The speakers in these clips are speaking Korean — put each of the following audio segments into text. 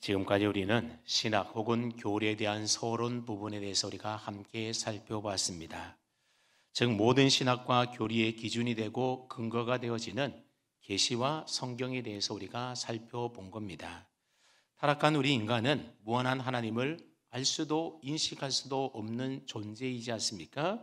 지금까지 우리는 신학 혹은 교리에 대한 서론 부분에 대해서 우리가 함께 살펴봤습니다. 즉 모든 신학과 교리의 기준이 되고 근거가 되어지는 계시와 성경에 대해서 우리가 살펴본 겁니다. 타락한 우리 인간은 무한한 하나님을 알 수도 인식할 수도 없는 존재이지 않습니까?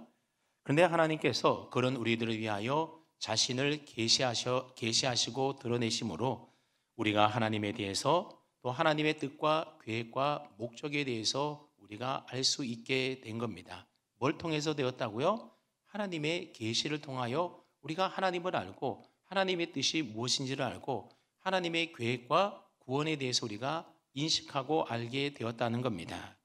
그런데 하나님께서 그런 우리들을 위하여 자신을 계시하시고 드러내심으로 우리가 하나님에 대해서 또 하나님의 뜻과 계획과 목적에 대해서 우리가 알 수 있게 된 겁니다. 뭘 통해서 되었다고요? 하나님의 계시를 통하여 우리가 하나님을 알고 하나님의 뜻이 무엇인지를 알고 하나님의 계획과 구원에 대해서 우리가 인식하고 알게 되었다는 겁니다.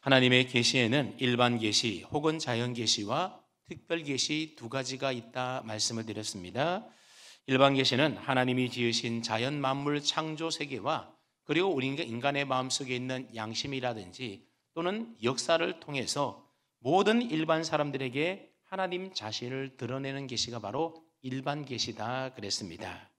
하나님의 계시에는 일반 계시 혹은 자연 계시와 특별 계시 두 가지가 있다 말씀을 드렸습니다. 일반 계시는 하나님이 지으신 자연 만물 창조 세계와 그리고 우리 인간의 마음속에 있는 양심이라든지 또는 역사를 통해서 모든 일반 사람들에게 하나님 자신을 드러내는 계시가 바로 일반 계시다 그랬습니다.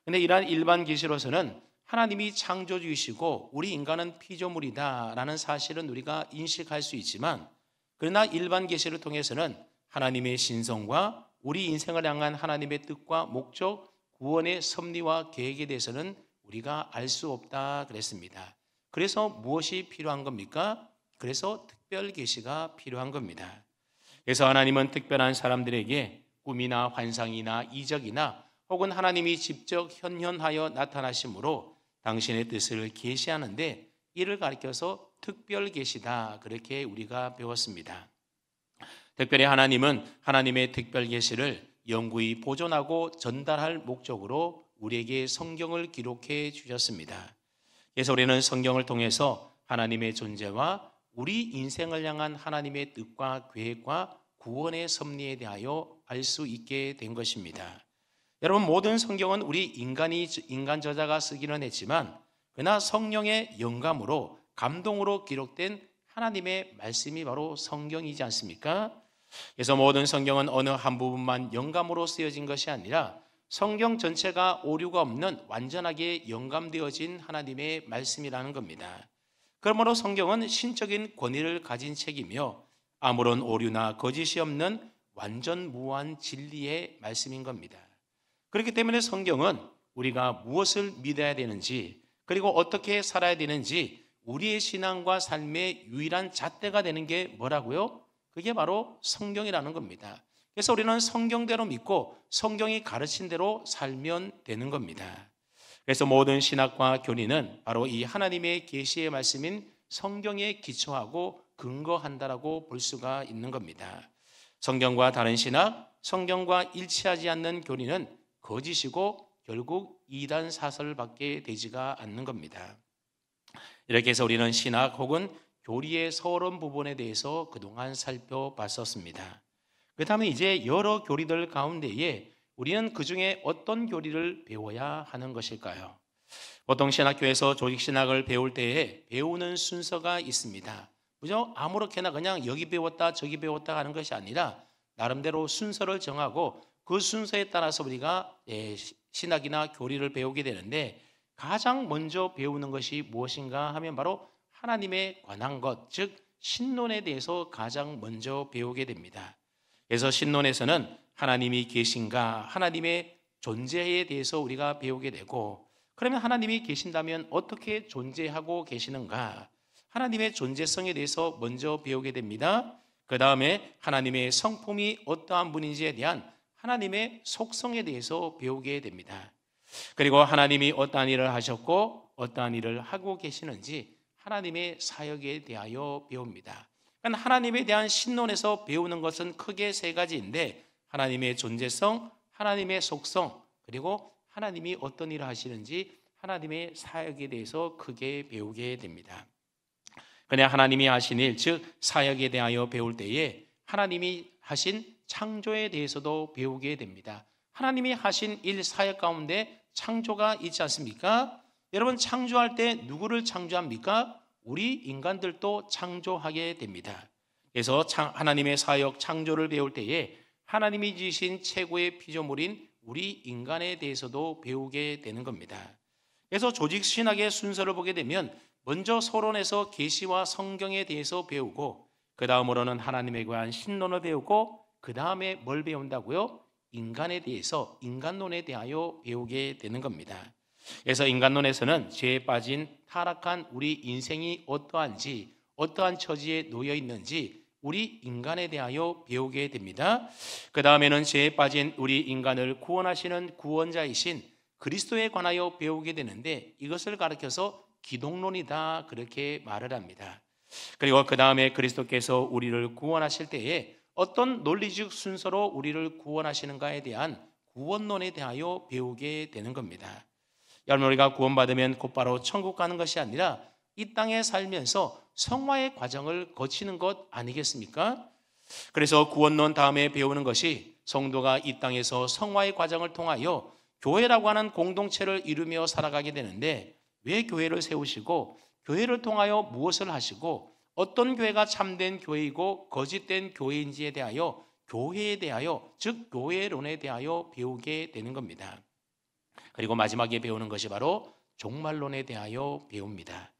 그런데 이러한 일반 계시로서는 하나님이 창조주이시고 우리 인간은 피조물이다라는 사실은 우리가 인식할 수 있지만, 그러나 일반 계시를 통해서는 하나님의 신성과 우리 인생을 향한 하나님의 뜻과 목적, 구원의 섭리와 계획에 대해서는 우리가 알 수 없다 그랬습니다. 그래서 무엇이 필요한 겁니까? 그래서 특별 계시가 필요한 겁니다. 그래서 하나님은 특별한 사람들에게 꿈이나 환상이나 이적이나 혹은 하나님이 직접 현현하여 나타나심으로 당신의 뜻을 계시하는데 이를 가리켜서 특별 계시다 그렇게 우리가 배웠습니다. 특별히 하나님은 하나님의 특별 계시를 영구히 보존하고 전달할 목적으로 우리에게 성경을 기록해 주셨습니다. 그래서 우리는 성경을 통해서 하나님의 존재와 우리 인생을 향한 하나님의 뜻과 계획과 구원의 섭리에 대하여 알 수 있게 된 것입니다. 여러분, 모든 성경은 우리 인간 저자가 쓰기는 했지만 그러나 성령의 영감으로 감동으로 기록된 하나님의 말씀이 바로 성경이지 않습니까? 그래서 모든 성경은 어느 한 부분만 영감으로 쓰여진 것이 아니라 성경 전체가 오류가 없는 완전하게 영감되어진 하나님의 말씀이라는 겁니다. 그러므로 성경은 신적인 권위를 가진 책이며 아무런 오류나 거짓이 없는 완전 무한 진리의 말씀인 겁니다. 그렇기 때문에 성경은 우리가 무엇을 믿어야 되는지 그리고 어떻게 살아야 되는지 우리의 신앙과 삶의 유일한 잣대가 되는 게 뭐라고요? 그게 바로 성경이라는 겁니다. 그래서 우리는 성경대로 믿고 성경이 가르친 대로 살면 되는 겁니다. 그래서 모든 신학과 교리는 바로 이 하나님의 계시의 말씀인 성경에 기초하고 근거한다라고 볼 수가 있는 겁니다. 성경과 다른 신학, 성경과 일치하지 않는 교리는 거짓이고 결국 이단 사설밖에 되지가 않는 겁니다. 이렇게 해서 우리는 신학 혹은 교리의 서론 부분에 대해서 그동안 살펴봤었습니다. 그 다음에 이제 여러 교리들 가운데에 우리는 그 중에 어떤 교리를 배워야 하는 것일까요? 보통 신학교에서 조직신학을 배울 때에 배우는 순서가 있습니다. 그죠? 아무렇게나 그냥 여기 배웠다 저기 배웠다 하는 것이 아니라 나름대로 순서를 정하고 그 순서에 따라서 우리가 신학이나 교리를 배우게 되는데, 가장 먼저 배우는 것이 무엇인가 하면 바로 하나님에 관한 것, 즉 신론에 대해서 가장 먼저 배우게 됩니다. 그래서 신론에서는 하나님이 계신가, 하나님의 존재에 대해서 우리가 배우게 되고, 그러면 하나님이 계신다면 어떻게 존재하고 계시는가, 하나님의 존재성에 대해서 먼저 배우게 됩니다. 그 다음에 하나님의 성품이 어떠한 분인지에 대한 하나님의 속성에 대해서 배우게 됩니다. 그리고 하나님이 어떠한 일을 하셨고 어떠한 일을 하고 계시는지 하나님의 사역에 대하여 배웁니다. 그러니까 하나님에 대한 신론에서 배우는 것은 크게 세 가지인데, 하나님의 존재성, 하나님의 속성, 그리고 하나님이 어떤 일을 하시는지 하나님의 사역에 대해서 크게 배우게 됩니다. 그냥 하나님이 하신 일, 즉 사역에 대하여 배울 때에 하나님이 하신 창조에 대해서도 배우게 됩니다. 하나님이 하신 일, 사역 가운데 창조가 있지 않습니까? 여러분, 창조할 때 누구를 창조합니까? 우리 인간들도 창조하게 됩니다. 그래서 하나님의 사역, 창조를 배울 때에 하나님이 지으신 최고의 피조물인 우리 인간에 대해서도 배우게 되는 겁니다. 그래서 조직 신학의 순서를 보게 되면 먼저 서론에서 계시와 성경에 대해서 배우고 그 다음으로는 하나님에 관한 신론을 배우고 그 다음에 뭘 배운다고요? 인간에 대해서, 인간론에 대하여 배우게 되는 겁니다. 그래서 인간론에서는 죄에 빠진 타락한 우리 인생이 어떠한지, 어떠한 처지에 놓여 있는지 우리 인간에 대하여 배우게 됩니다. 그 다음에는 죄에 빠진 우리 인간을 구원하시는 구원자이신 그리스도에 관하여 배우게 되는데 이것을 가르쳐서 기독론이다 그렇게 말을 합니다. 그리고 그 다음에 그리스도께서 우리를 구원하실 때에 어떤 논리적 순서로 우리를 구원하시는가에 대한 구원론에 대하여 배우게 되는 겁니다. 여러분, 우리가 구원받으면 곧바로 천국 가는 것이 아니라 이 땅에 살면서 성화의 과정을 거치는 것 아니겠습니까? 그래서 구원론 다음에 배우는 것이 성도가 이 땅에서 성화의 과정을 통하여 교회라고 하는 공동체를 이루며 살아가게 되는데 왜 교회를 세우시고 교회를 통하여 무엇을 하시고 어떤 교회가 참된 교회이고 거짓된 교회인지에 대하여 교회에 대하여 즉 교회론에 대하여 배우게 되는 겁니다. 그리고 마지막에 배우는 것이 바로 종말론에 대하여 배웁니다.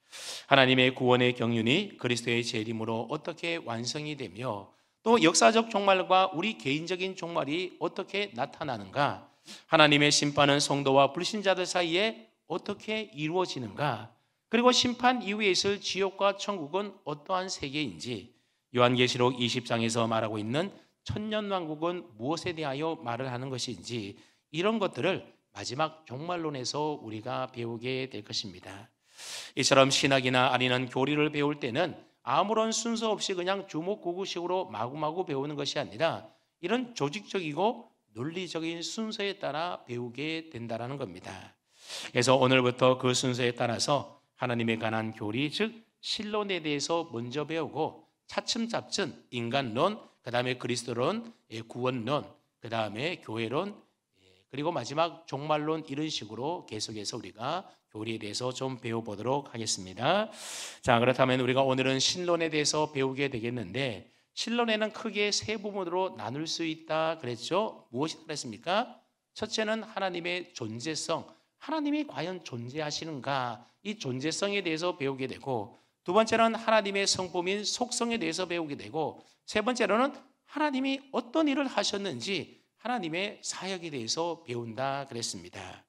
하나님의 구원의 경륜이 그리스도의 재림으로 어떻게 완성이 되며 또 역사적 종말과 우리 개인적인 종말이 어떻게 나타나는가, 하나님의 심판은 성도와 불신자들 사이에 어떻게 이루어지는가, 그리고 심판 이후에 있을 지옥과 천국은 어떠한 세계인지, 요한계시록 20장에서 말하고 있는 천년왕국은 무엇에 대하여 말을 하는 것인지, 이런 것들을 마지막 종말론에서 우리가 배우게 될 것입니다. 이처럼 신학이나 아니면 교리를 배울 때는 아무런 순서 없이 그냥 주목구구식으로 마구마구 배우는 것이 아니라 이런 조직적이고 논리적인 순서에 따라 배우게 된다는 겁니다. 그래서 오늘부터 그 순서에 따라서 하나님에 관한 교리, 즉 신론에 대해서 먼저 배우고 차츰차츰 인간론, 그 다음에 그리스도론, 구원론, 그 다음에 교회론, 그리고 마지막 종말론, 이런 식으로 계속해서 우리가 교리에 대해서 좀 배워보도록 하겠습니다. 자, 그렇다면 우리가 오늘은 신론에 대해서 배우게 되겠는데 신론에는 크게 세 부분으로 나눌 수 있다 그랬죠. 무엇이 그랬습니까? 첫째는 하나님의 존재성, 하나님이 과연 존재하시는가, 이 존재성에 대해서 배우게 되고, 두 번째는 하나님의 성품인 속성에 대해서 배우게 되고, 세 번째로는 하나님이 어떤 일을 하셨는지 하나님의 사역에 대해서 배운다 그랬습니다.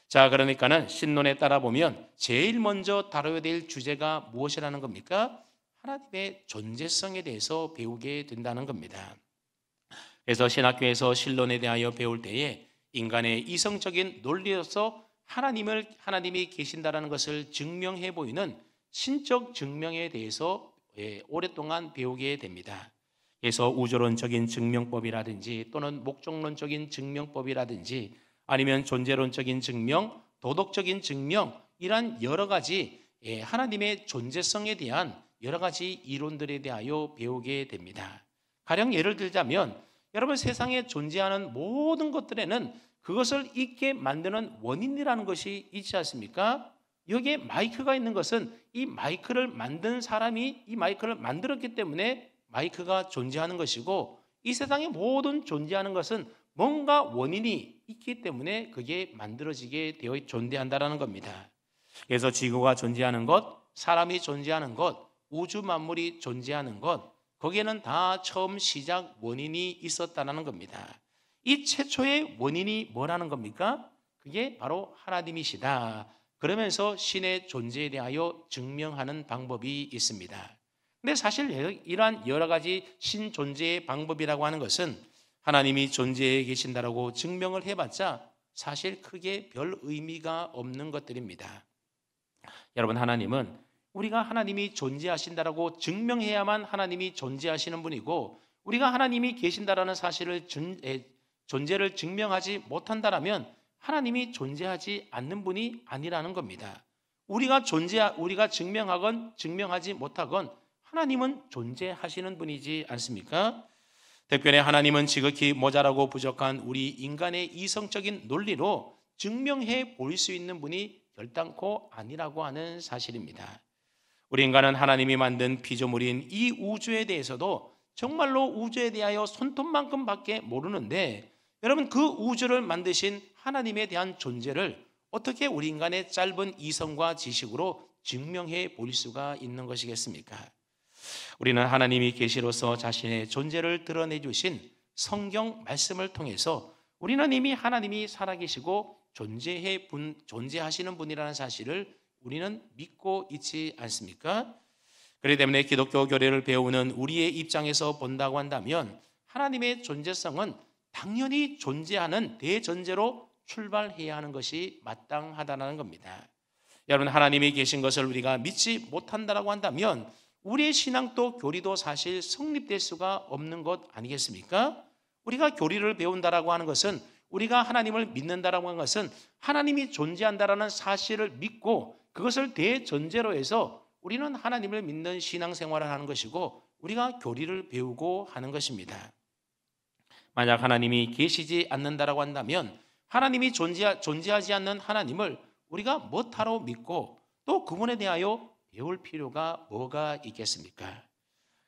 자, 그러니까는 신론에 따라 보면 제일 먼저 다뤄야 될 주제가 무엇이라는 겁니까? 하나님의 존재성에 대해서 배우게 된다는 겁니다. 그래서 신학교에서 신론에 대하여 배울 때에 인간의 이성적인 논리로서 하나님이 계신다라는 것을 증명해 보이는 신적 증명에 대해서 오랫동안 배우게 됩니다. 그래서 우주론적인 증명법이라든지 또는 목적론적인 증명법이라든지 아니면 존재론적인 증명, 도덕적인 증명, 이런 여러 가지 하나님의 존재성에 대한 여러 가지 이론들에 대하여 배우게 됩니다. 가령 예를 들자면 여러분, 세상에 존재하는 모든 것들에는 그것을 있게 만드는 원인이라는 것이 있지 않습니까? 여기에 마이크가 있는 것은 이 마이크를 만든 사람이 이 마이크를 만들었기 때문에 마이크가 존재하는 것이고, 이 세상의 모든 존재하는 것은 뭔가 원인이 있기 때문에 그게 만들어지게 되어 존재한다는 겁니다. 그래서 지구가 존재하는 것, 사람이 존재하는 것, 우주 만물이 존재하는 것, 거기에는 다 처음 시작 원인이 있었다는 겁니다. 이 최초의 원인이 뭐라는 겁니까? 그게 바로 하나님이시다. 그러면서 신의 존재에 대하여 증명하는 방법이 있습니다. 근데 사실 이러한 여러 가지 신 존재의 방법이라고 하는 것은 하나님이 존재해 계신다라고 증명을 해봤자 사실 크게 별 의미가 없는 것들입니다. 여러분, 하나님은 우리가 하나님이 존재하신다라고 증명해야만 하나님이 존재하시는 분이고, 우리가 하나님이 계신다라는 사실을 존재를 증명하지 못한다라면 하나님이 존재하지 않는 분이 아니라는 겁니다. 우리가 증명하건 증명하지 못하건 하나님은 존재하시는 분이지 않습니까? 특별히 하나님은 지극히 모자라고 부족한 우리 인간의 이성적인 논리로 증명해 보일 수 있는 분이 결단코 아니라고 하는 사실입니다. 우리 인간은 하나님이 만든 피조물인 이 우주에 대해서도 정말로 우주에 대하여 손톱만큼밖에 모르는데, 여러분, 그 우주를 만드신 하나님에 대한 존재를 어떻게 우리 인간의 짧은 이성과 지식으로 증명해 볼 수가 있는 것이겠습니까? 우리는 하나님이 계시로서 자신의 존재를 드러내 주신 성경 말씀을 통해서 우리는 이미 하나님이 살아계시고 존재하시는 분이라는 사실을 우리는 믿고 있지 않습니까? 그렇기 때문에 기독교 교리를 배우는 우리의 입장에서 본다고 한다면 하나님의 존재성은 당연히 존재하는 대전제로 출발해야 하는 것이 마땅하다는 겁니다. 여러분, 하나님이 계신 것을 우리가 믿지 못한다고 한다면 우리의 신앙도 교리도 사실 성립될 수가 없는 것 아니겠습니까? 우리가 교리를 배운다라고 하는 것은, 우리가 하나님을 믿는다라고 하는 것은 하나님이 존재한다라는 사실을 믿고 그것을 대전제로 해서 우리는 하나님을 믿는 신앙생활을 하는 것이고 우리가 교리를 배우고 하는 것입니다. 만약 하나님이 계시지 않는다라고 한다면 하나님이 존재하지 않는 하나님을 우리가 뭐하러 믿고 또 그분에 대하여 배울 필요가 뭐가 있겠습니까?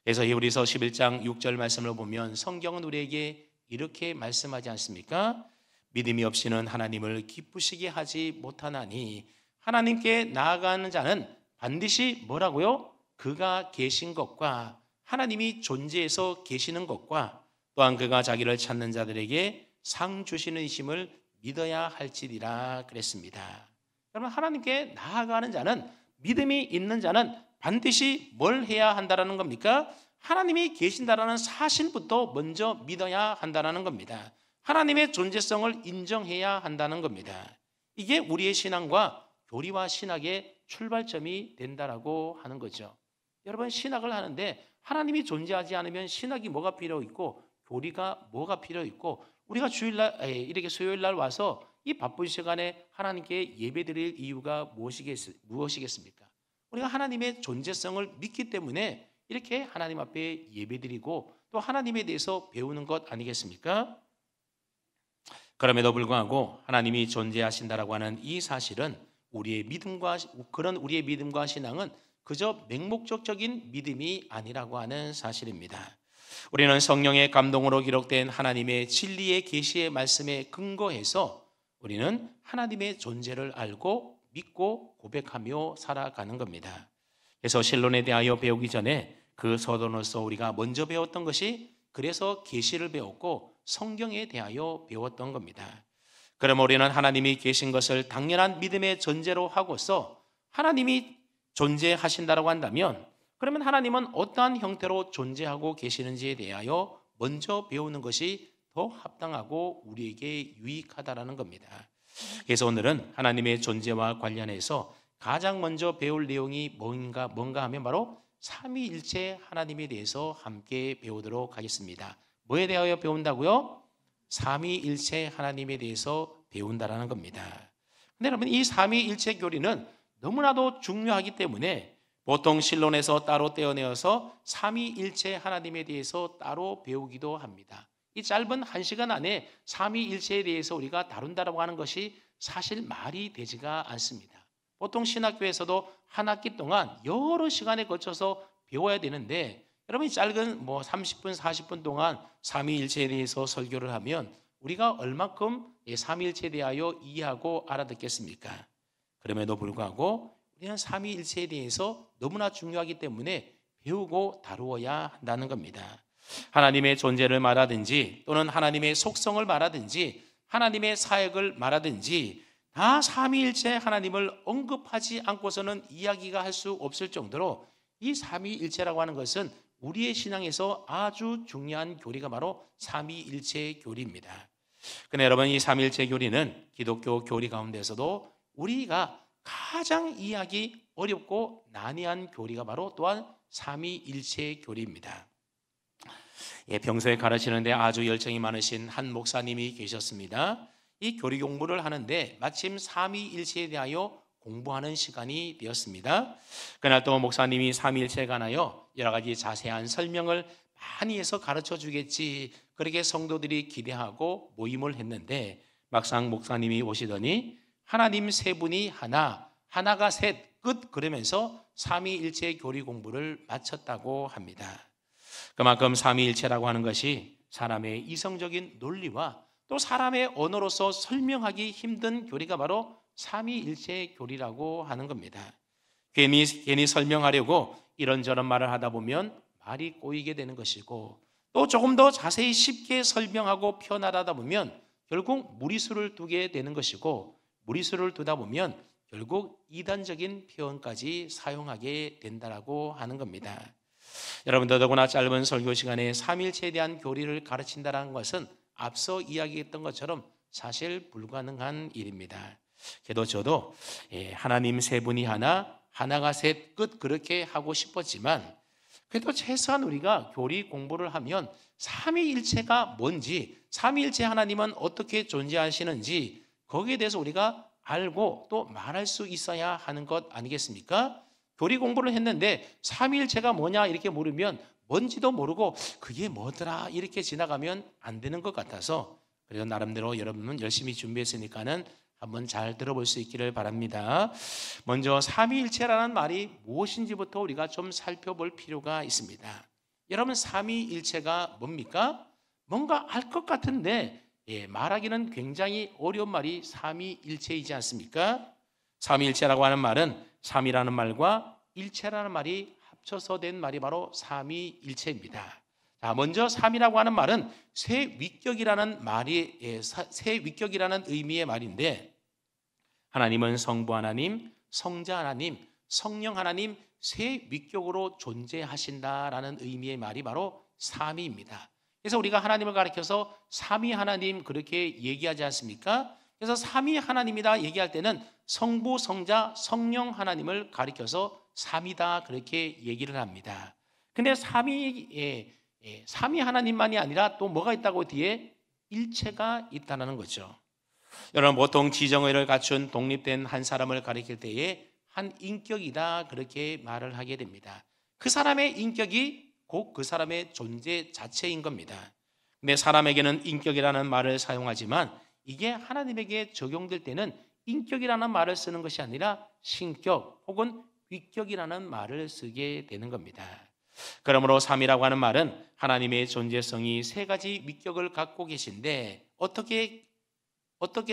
그래서 히브리서 11장 6절 말씀을 보면 성경은 우리에게 이렇게 말씀하지 않습니까? 믿음이 없이는 하나님을 기쁘시게 하지 못하나니 하나님께 나아가는 자는 반드시 뭐라고요? 그가 계신 것과 하나님이 존재해서 계시는 것과 또한 그가 자기를 찾는 자들에게 상 주시는 이심을 믿어야 할지니라 그랬습니다. 여러분, 하나님께 나아가는 자는, 믿음이 있는 자는 반드시 뭘 해야 한다라는 겁니까? 하나님이 계신다라는 사실부터 먼저 믿어야 한다는 겁니다. 하나님의 존재성을 인정해야 한다는 겁니다. 이게 우리의 신앙과 교리와 신학의 출발점이 된다라고 하는 거죠. 여러분, 신학을 하는데 하나님이 존재하지 않으면 신학이 뭐가 필요 있고 교리가 뭐가 필요 있고 우리가 주일날 이렇게 수요일날 와서 이 바쁜 시간에 하나님께 예배드릴 이유가 무엇이겠습니까? 우리가 하나님의 존재성을 믿기 때문에 이렇게 하나님 앞에 예배드리고 또 하나님에 대해서 배우는 것 아니겠습니까? 그럼에도 불구하고 하나님이 존재하신다라고 하는 이 사실은 우리의 믿음과 신앙은 그저 맹목적인 믿음이 아니라고 하는 사실입니다. 우리는 성령의 감동으로 기록된 하나님의 진리의 계시의 말씀에 근거해서 우리는 하나님의 존재를 알고 믿고 고백하며 살아가는 겁니다. 그래서 신론에 대하여 배우기 전에 그 서론으로서 우리가 먼저 배웠던 것이, 그래서 계시를 배웠고 성경에 대하여 배웠던 겁니다. 그럼 우리는 하나님이 계신 것을 당연한 믿음의 전제로 하고서 하나님이 존재하신다고 한다면 그러면 하나님은 어떠한 형태로 존재하고 계시는지에 대하여 먼저 배우는 것이 더 합당하고 우리에게 유익하다라는 겁니다. 그래서 오늘은 하나님의 존재와 관련해서 가장 먼저 배울 내용이 뭔가 하면 바로 삼위일체 하나님에 대해서 함께 배우도록 하겠습니다. 뭐에 대하여 배운다고요? 삼위일체 하나님에 대해서 배운다라는 겁니다. 근데 여러분, 이 삼위일체 교리는 너무나도 중요하기 때문에 보통 신론에서 따로 떼어내어서 삼위일체 하나님에 대해서 따로 배우기도 합니다. 이 짧은 1시간 안에 삼위일체에 대해서 우리가 다룬다라고 하는 것이 사실 말이 되지가 않습니다. 보통 신학교에서도 한 학기 동안 여러 시간에 거쳐서 배워야 되는데 여러분, 이 짧은 30분, 40분 동안 삼위일체에 대해서 설교를 하면 우리가 얼마큼 삼위일체에 대하여 이해하고 알아듣겠습니까? 그럼에도 불구하고 우리는 삼위일체에 대해서 너무나 중요하기 때문에 배우고 다루어야 한다는 겁니다. 하나님의 존재를 말하든지 또는 하나님의 속성을 말하든지 하나님의 사역을 말하든지 다 삼위일체 하나님을 언급하지 않고서는 이야기가 할 수 없을 정도로 이 삼위일체라고 하는 것은 우리의 신앙에서 아주 중요한 교리가 바로 삼위일체 교리입니다. 그런데 여러분, 이 삼위일체 교리는 기독교 교리 가운데서도 우리가 가장 이해하기 어렵고 난해한 교리가 바로 또한 삼위일체 교리입니다. 평소에 가르치는데 아주 열정이 많으신 한 목사님이 계셨습니다. 이 교리 공부를 하는데 마침 삼위일체에 대하여 공부하는 시간이 되었습니다. 그날 또 목사님이 삼위일체에 관하여 여러 가지 자세한 설명을 많이 해서 가르쳐 주겠지, 그렇게 성도들이 기대하고 모임을 했는데 막상 목사님이 오시더니 하나님 세 분이 하나, 하나가 셋, 끝, 그러면서 삼위일체 교리 공부를 마쳤다고 합니다. 그만큼 삼위일체라고 하는 것이 사람의 이성적인 논리와 또 사람의 언어로서 설명하기 힘든 교리가 바로 삼위일체 교리라고 하는 겁니다. 괜히 설명하려고 이런저런 말을 하다 보면 말이 꼬이게 되는 것이고, 또 조금 더 자세히 쉽게 설명하고 표현하다 보면 결국 무리수를 두게 되는 것이고, 무리수를 두다 보면 결국 이단적인 표현까지 사용하게 된다라고 하는 겁니다. 여러분, 더더구나 짧은 설교 시간에 삼일체에 대한 교리를 가르친다는 것은 앞서 이야기했던 것처럼 사실 불가능한 일입니다. 그래도 저도 하나님 세 분이 하나, 하나가 셋, 끝 그렇게 하고 싶었지만, 그래도 최소한 우리가 교리 공부를 하면 삼위일체가 뭔지, 삼위일체 하나님은 어떻게 존재하시는지 거기에 대해서 우리가 알고 또 말할 수 있어야 하는 것 아니겠습니까? 교리 공부를 했는데 삼위일체가 뭐냐 이렇게 물으면 뭔지도 모르고 그게 뭐더라 이렇게 지나가면 안 되는 것 같아서, 그래서 나름대로 여러분은 열심히 준비했으니까는 한번 잘 들어볼 수 있기를 바랍니다. 먼저 삼위일체라는 말이 무엇인지부터 우리가 좀 살펴볼 필요가 있습니다. 여러분, 삼위일체가 뭡니까? 뭔가 알 것 같은데 말하기는 굉장히 어려운 말이 삼위일체이지 않습니까? 삼위일체라고 하는 말은 삼이라는 말과 일체라는 말이 합쳐서 된 말이 바로 삼위일체입니다. 자, 먼저 삼이라고 하는 말은 세 위격이라는 의미의 말인데, 하나님은 성부 하나님, 성자 하나님, 성령 하나님 세 위격으로 존재하신다라는 의미의 말이 바로 삼위입니다. 그래서 우리가 하나님을 가리켜서 삼위 하나님 그렇게 얘기하지 않습니까? 그래서 삼위 하나님이다 얘기할 때는 성부, 성자, 성령 하나님을 가리켜서 삼위다 그렇게 얘기를 합니다. 근데 삼위 하나님만이 아니라 또 뭐가 있다고 뒤에 일체가 있다는 거죠. 여러분, 보통 지정의를 갖춘 독립된 한 사람을 가리킬 때에 한 인격이다 그렇게 말을 하게 됩니다. 그 사람의 인격이 곧 그 사람의 존재 자체인 겁니다. 근데 사람에게는 인격이라는 말을 사용하지만 이게 하나님에게 적용될 때는 인격이라는 말을 쓰는 것이 아니라 신격 혹은 위격이라는 말을 쓰게 되는 겁니다. 그러므로 삼이라고 하는 말은 하나님의 존재성이 세 가지 위격을 갖고 계신데, 어떻게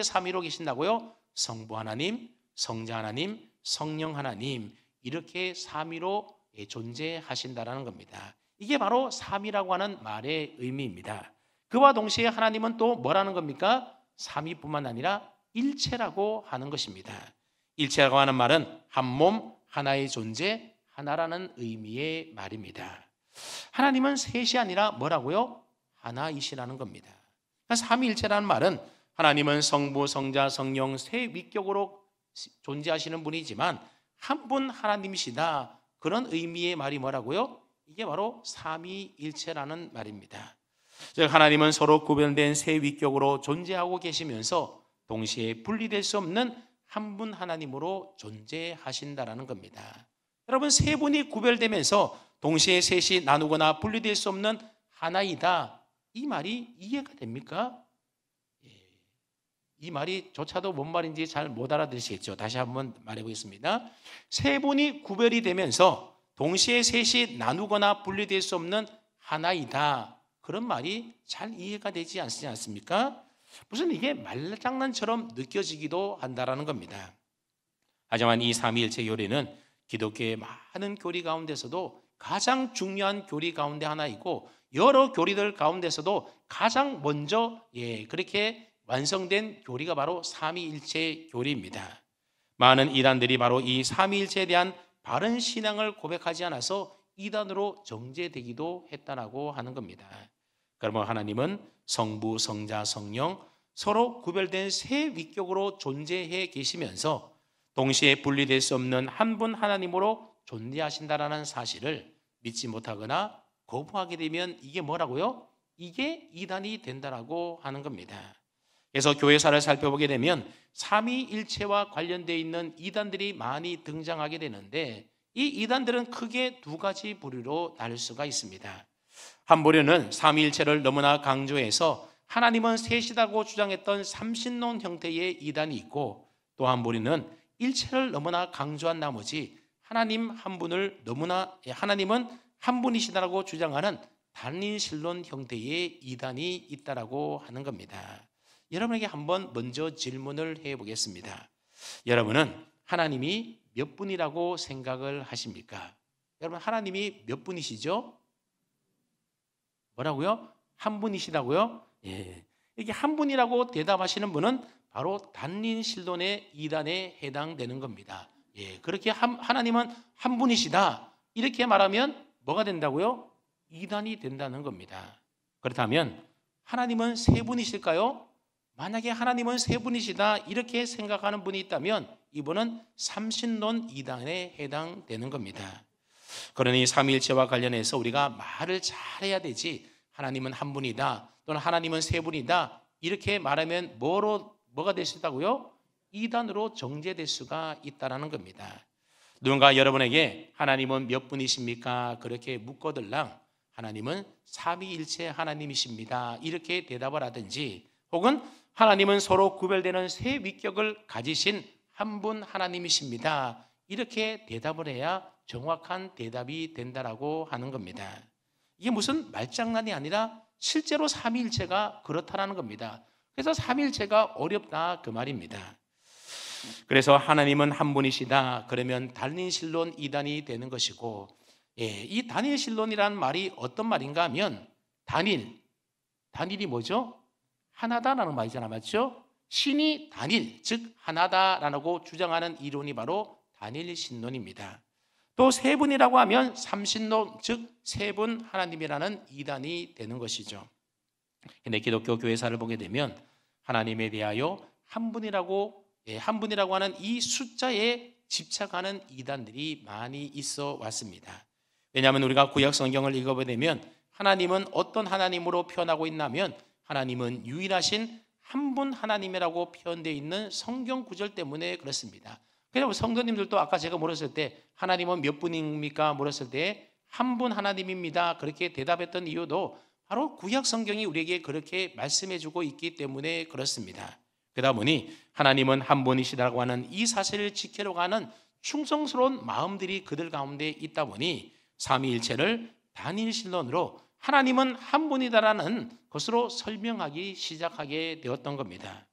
삼위로 계신다고요? 성부 하나님, 성자 하나님, 성령 하나님 이렇게 삼위로 존재하신다라는 겁니다. 이게 바로 삼위라고 하는 말의 의미입니다. 그와 동시에 하나님은 또 뭐라는 겁니까? 삼위뿐만 아니라 일체라고 하는 것입니다. 일체라고 하는 말은 한 몸, 하나의 존재, 하나라는 의미의 말입니다. 하나님은 셋이 아니라 뭐라고요? 하나이시라는 겁니다. 삼위일체라는 말은 하나님은 성부, 성자, 성령 세 위격으로 존재하시는 분이지만 한 분 하나님이시다, 그런 의미의 말이 뭐라고요? 이게 바로 삼위일체라는 말입니다. 즉 하나님은 서로 구별된 세 위격으로 존재하고 계시면서 동시에 분리될 수 없는 한 분 하나님으로 존재하신다라는 겁니다. 여러분, 세 분이 구별되면서 동시에 셋이 나누거나 분리될 수 없는 하나이다, 이 말이 이해가 됩니까? 이 말이 조차도 뭔 말인지 잘 못 알아들으시겠죠? 다시 한번 말해보겠습니다. 세 분이 구별이 되면서 동시에 셋이 나누거나 분리될 수 없는 하나이다, 그런 말이 잘 이해가 되지 않지 않습니까? 무슨 이게 말장난처럼 느껴지기도 한다라는 겁니다. 하지만 이 삼위일체 교리는 기독교의 많은 교리 가운데서도 가장 중요한 교리 가운데 하나이고, 여러 교리들 가운데서도 가장 먼저 그렇게 완성된 교리가 바로 삼위일체 교리입니다. 많은 이단들이 바로 이 삼위일체에 대한 바른 신앙을 고백하지 않아서 이단으로 정죄되기도 했다라고 하는 겁니다. 그러면 하나님은 성부, 성자, 성령 서로 구별된 세 위격으로 존재해 계시면서 동시에 분리될 수 없는 한 분 하나님으로 존재하신다라는 사실을 믿지 못하거나 거부하게 되면 이게 뭐라고요? 이게 이단이 된다라고 하는 겁니다. 그래서 교회사를 살펴보게 되면 삼위일체와 관련되어 있는 이단들이 많이 등장하게 되는데, 이 이단들은 크게 두 가지 부류로 나눌 수가 있습니다. 한 부류는 삼위일체를 너무나 강조해서 하나님은 셋이라고 주장했던 삼신론 형태의 이단이 있고, 또 한 부류는 일체를 너무나 강조한 나머지 하나님은 한 분이시다라고 주장하는 단인신론 형태의 이단이 있다라고 하는 겁니다. 여러분에게 한번 먼저 질문을 해보겠습니다. 여러분은 하나님이 몇 분이라고 생각을 하십니까? 여러분, 하나님이 몇 분이시죠? 뭐라고요? 한 분이시다고요? 예. 이게 한 분이라고 대답하시는 분은 바로 단린 실론의 이단에 해당되는 겁니다. 예. 그렇게 하나님은 한 분이시다, 이렇게 말하면 뭐가 된다고요? 이단이 된다는 겁니다. 그렇다면 하나님은 세 분이실까요? 만약에 하나님은 세 분이시다 이렇게 생각하는 분이 있다면 이분은 삼신론 이단에 해당되는 겁니다. 그러니 삼위일체와 관련해서 우리가 말을 잘해야 되지, 하나님은 한 분이다 또는 하나님은 세 분이다 이렇게 말하면 뭐가 될 수 있다고요? 이단으로 정죄될 수가 있다는 겁니다. 누군가 여러분에게 하나님은 몇 분이십니까? 그렇게 묻거들랑 하나님은 삼위일체 하나님이십니다 이렇게 대답을 하든지, 혹은 하나님은 서로 구별되는 세 위격을 가지신 한 분 하나님이십니다 이렇게 대답을 해야 정확한 대답이 된다라고 하는 겁니다. 이게 무슨 말장난이 아니라 실제로 삼위일체가 그렇다라는 겁니다. 그래서 삼위일체가 어렵다 그 말입니다. 그래서 하나님은 한 분이시다 그러면 단일신론 이단이 되는 것이고, 이 단일신론이라는 말이 어떤 말인가 하면 단일이 뭐죠? 하나다라는 말이잖아, 맞죠? 신이 단일, 즉 하나다라고 주장하는 이론이 바로 단일신론입니다. 또 세 분이라고 하면 삼신론, 즉 세 분 하나님이라는 이단이 되는 것이죠. 근데 기독교 교회사를 보게 되면 하나님에 대하여 한 분이라고 하는 이 숫자에 집착하는 이단들이 많이 있어 왔습니다. 왜냐하면 우리가 구약 성경을 읽어보게 되면 하나님은 어떤 하나님으로 표현하고 있냐면 하나님은 유일하신 한 분 하나님이라고 표현되어 있는 성경 구절 때문에 그렇습니다. 그래서 성도님들도 아까 제가 물었을 때 하나님은 몇 분입니까? 물었을 때 한 분 하나님입니다 그렇게 대답했던 이유도 바로 구약 성경이 우리에게 그렇게 말씀해주고 있기 때문에 그렇습니다. 그러다 보니 하나님은 한 분이시라고 하는 이 사실을 지키려고 하는 충성스러운 마음들이 그들 가운데 있다 보니 삼위일체를 단일신론으로 하나님은 한 분이다라는 것으로 설명하기 시작하게 되었던 겁니다.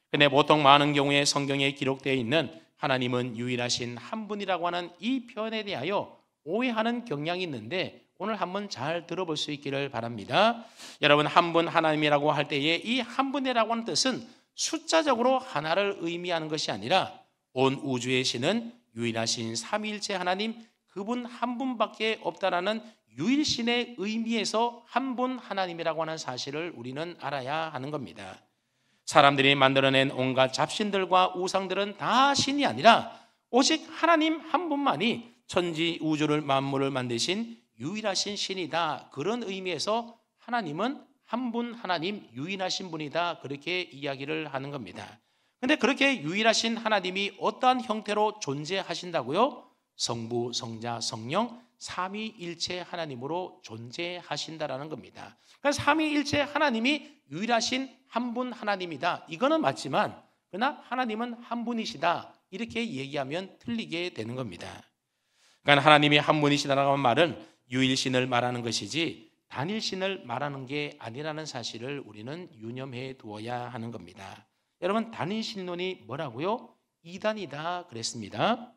근데 보통 많은 경우에 성경에 기록되어 있는 하나님은 유일하신 한 분이라고 하는 이 표현에 대하여 오해하는 경향이 있는데 오늘 한번 잘 들어볼 수 있기를 바랍니다. 여러분, 한 분 하나님이라고 할 때에 이 한 분이라고 하는 뜻은 숫자적으로 하나를 의미하는 것이 아니라 온 우주의 신은 유일하신 삼위일체 하나님, 그분 한 분밖에 없다라는 유일신의 의미에서 한 분 하나님이라고 하는 사실을 우리는 알아야 하는 겁니다. 사람들이 만들어낸 온갖 잡신들과 우상들은 다 신이 아니라 오직 하나님 한 분만이 천지 우주를 만물을 만드신 유일하신 신이다. 그런 의미에서 하나님은 한 분 하나님, 유일하신 분이다 그렇게 이야기를 하는 겁니다. 그런데 그렇게 유일하신 하나님이 어떠한 형태로 존재하신다고요? 성부, 성자, 성령 삼위일체 하나님으로 존재하신다라는 겁니다. 그러니까 삼위일체 하나님이 유일하신 한 분 하나님이다 이거는 맞지만, 그러나 하나님은 한 분이시다 이렇게 얘기하면 틀리게 되는 겁니다. 그러니까 하나님이 한 분이시다라는 말은 유일신을 말하는 것이지 단일신을 말하는 게 아니라는 사실을 우리는 유념해 두어야 하는 겁니다. 여러분, 단일신론이 뭐라고요? 이단이다 그랬습니다.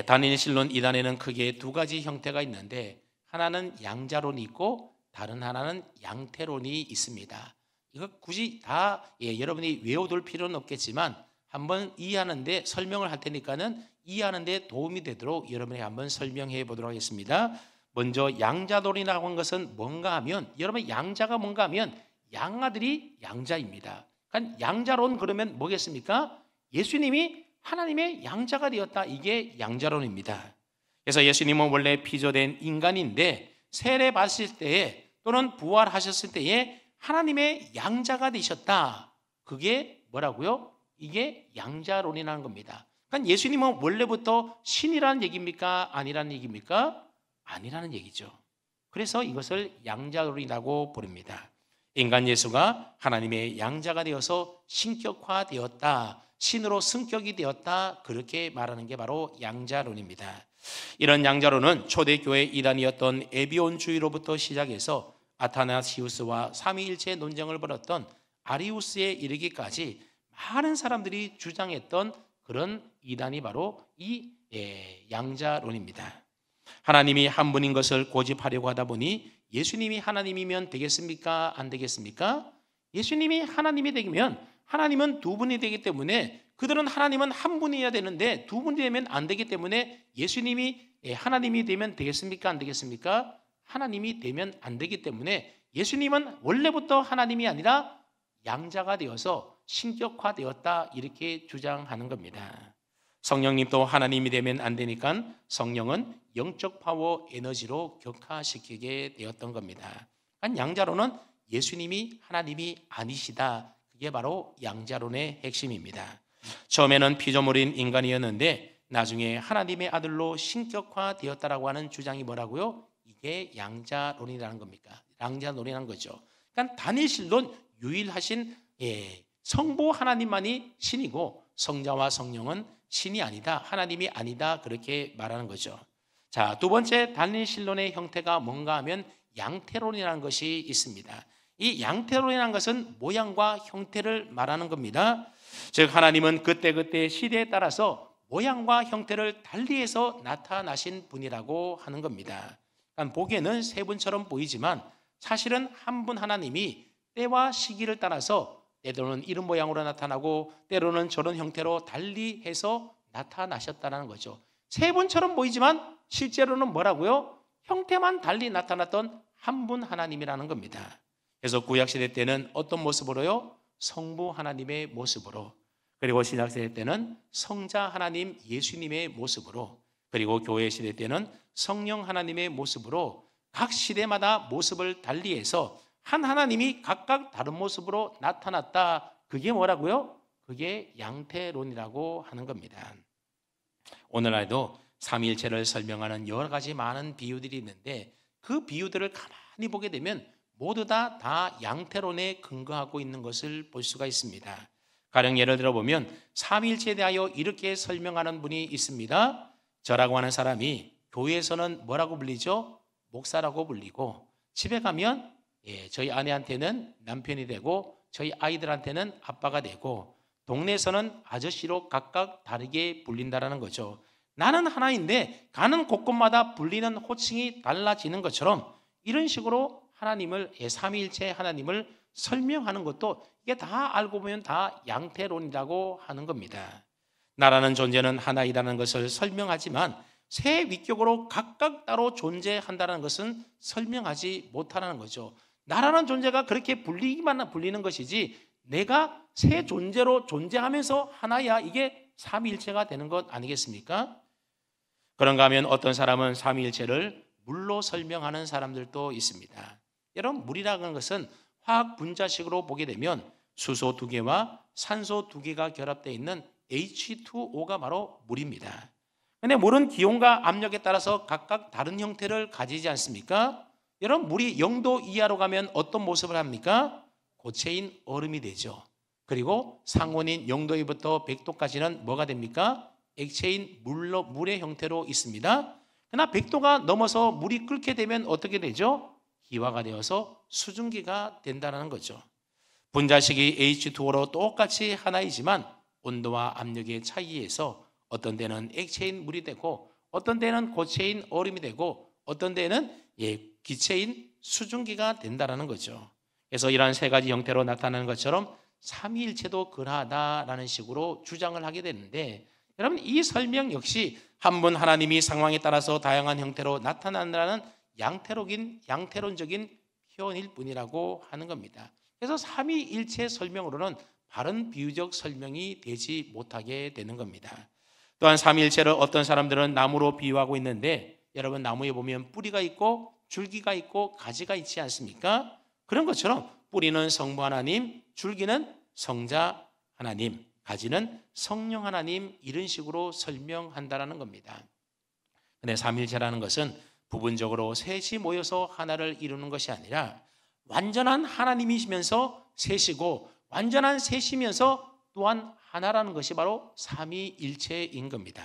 단일신론 이단에는 크게 두 가지 형태가 있는데 하나는 양자론이 있고 다른 하나는 양태론이 있습니다. 이거 굳이 다 여러분이 외워둘 필요는 없겠지만 한번 이해하는데 설명을 할 테니까는 이해하는데 도움이 되도록 여러분이 한번 설명해 보도록 하겠습니다. 먼저 양자론이라고 하는 것은 뭔가 하면, 여러분 양자가 뭔가 하면 양아들이 양자입니다. 그러니까 양자론 그러면 뭐겠습니까? 예수님이 하나님의 양자가 되었다, 이게 양자론입니다. 그래서 예수님은 원래 피조된 인간인데 세례 받으실 때에 또는 부활하셨을 때에 하나님의 양자가 되셨다. 그게 뭐라고요? 이게 양자론이라는 겁니다. 그러니까 예수님은 원래부터 신이라는 얘기입니까? 아니라는 얘기입니까? 아니라는 얘기죠. 그래서 이것을 양자론이라고 부릅니다. 인간 예수가 하나님의 양자가 되어서 신격화되었다, 신으로 승격이 되었다 그렇게 말하는 게 바로 양자론입니다. 이런 양자론은 초대교회 이단이었던 에비온주의로부터 시작해서 아타나시우스와 삼위일체 논쟁을 벌였던 아리우스에 이르기까지 많은 사람들이 주장했던 그런 이단이 바로 이 양자론입니다. 하나님이 한 분인 것을 고집하려고 하다 보니 예수님이 하나님이면 되겠습니까? 안 되겠습니까? 예수님이 하나님이 되면 하나님은 두 분이 되기 때문에 그들은 하나님은 한 분이어야 되는데 두 분이 되면 안 되기 때문에 예수님이 하나님이 되면 되겠습니까? 안 되겠습니까? 하나님이 되면 안 되기 때문에 예수님은 원래부터 하나님이 아니라 양자가 되어서 신격화되었다 이렇게 주장하는 겁니다. 성령님도 하나님이 되면 안 되니까 성령은 영적 파워 에너지로 격화시키게 되었던 겁니다. 양자론은 예수님이 하나님이 아니시다. 그게 바로 양자론의 핵심입니다. 처음에는 피조물인 인간이었는데 나중에 하나님의 아들로 신격화되었다라고 하는 주장이 뭐라고요? 이게 양자론이라는 겁니까? 양자론이라는 거죠. 그러니까 다니엘론 유일하신 성부 하나님만이 신이고 성자와 성령은 신이 아니다, 하나님이 아니다 그렇게 말하는 거죠. 자, 두 번째 다니엘론의 형태가 뭔가 하면 양태론이라는 것이 있습니다. 이 양태론이라는 것은 모양과 형태를 말하는 겁니다. 즉 하나님은 그때그때 시대에 따라서 모양과 형태를 달리해서 나타나신 분이라고 하는 겁니다. 그러니까 보기에는 세 분처럼 보이지만 사실은 한 분 하나님이 때와 시기를 따라서 때로는 이런 모양으로 나타나고 때로는 저런 형태로 달리해서 나타나셨다는 거죠. 세 분처럼 보이지만 실제로는 뭐라고요? 형태만 달리 나타났던 한 분 하나님이라는 겁니다. 그래서 구약시대 때는 어떤 모습으로요? 성부 하나님의 모습으로, 그리고 신약시대 때는 성자 하나님 예수님의 모습으로, 그리고 교회 시대 때는 성령 하나님의 모습으로 각 시대마다 모습을 달리해서 한 하나님이 각각 다른 모습으로 나타났다. 그게 뭐라고요? 그게 양태론이라고 하는 겁니다. 오늘날도 삼위일체를 설명하는 여러 가지 많은 비유들이 있는데 그 비유들을 가만히 보게 되면 모두 다 양태론에 근거하고 있는 것을 볼 수가 있습니다. 가령 예를 들어보면 삼위일체에 대하여 이렇게 설명하는 분이 있습니다. 저라고 하는 사람이 교회에서는 뭐라고 불리죠? 목사라고 불리고 집에 가면 저희 아내한테는 남편이 되고 저희 아이들한테는 아빠가 되고 동네에서는 아저씨로 각각 다르게 불린다는 거죠. 나는 하나인데 가는 곳곳마다 불리는 호칭이 달라지는 것처럼 이런 식으로 하나님을 삼위일체 하나님을 설명하는 것도 이게 다 알고 보면 다 양태론이라고 하는 겁니다. 나라는 존재는 하나이라는 것을 설명하지만 세 위격으로 각각 따로 존재한다는 것은 설명하지 못하는 거죠. 나라는 존재가 그렇게 불리기만 불리는 것이지 내가 세 존재로 존재하면서 하나야, 이게 삼위일체가 되는 것 아니겠습니까? 그런가 하면 어떤 사람은 삼위일체를 물로 설명하는 사람들도 있습니다. 여러분, 물이라는 것은 화학 분자식으로 보게 되면 수소 2개와 산소 2개가 결합되어 있는 H2O가 바로 물입니다. 그런데 물은 기온과 압력에 따라서 각각 다른 형태를 가지지 않습니까? 여러분, 물이 0도 이하로 가면 어떤 모습을 합니까? 고체인 얼음이 되죠. 그리고 상온인 0도부터 100도까지는 뭐가 됩니까? 액체인 물의 형태로 있습니다. 그러나 100도가 넘어서 물이 끓게 되면 어떻게 되죠? 기화가 되어서 수증기가 된다는 거죠. 분자식이 H2O로 똑같이 하나이지만 온도와 압력의 차이에서 어떤 데는 액체인 물이 되고 어떤 데는 고체인 얼음이 되고 어떤 데는 기체인 수증기가 된다는 거죠. 그래서 이러한 세 가지 형태로 나타나는 것처럼 삼위일체도 그러하다라는 식으로 주장을 하게 되는데, 여러분, 이 설명 역시 한 분 하나님이 상황에 따라서 다양한 형태로 나타난다는 양태론적인 표현일 뿐이라고 하는 겁니다. 그래서 삼위일체 설명으로는 바른 비유적 설명이 되지 못하게 되는 겁니다. 또한 삼위일체를 어떤 사람들은 나무로 비유하고 있는데, 여러분, 나무에 보면 뿌리가 있고 줄기가 있고 가지가 있지 않습니까? 그런 것처럼 뿌리는 성부 하나님, 줄기는 성자 하나님, 가지는 성령 하나님, 이런 식으로 설명한다는 겁니다. 근데 삼위일체라는 것은 부분적으로 셋이 모여서 하나를 이루는 것이 아니라 완전한 하나님이시면서 셋이고 완전한 셋이면서 또한 하나라는 것이 바로 삼위일체인 겁니다.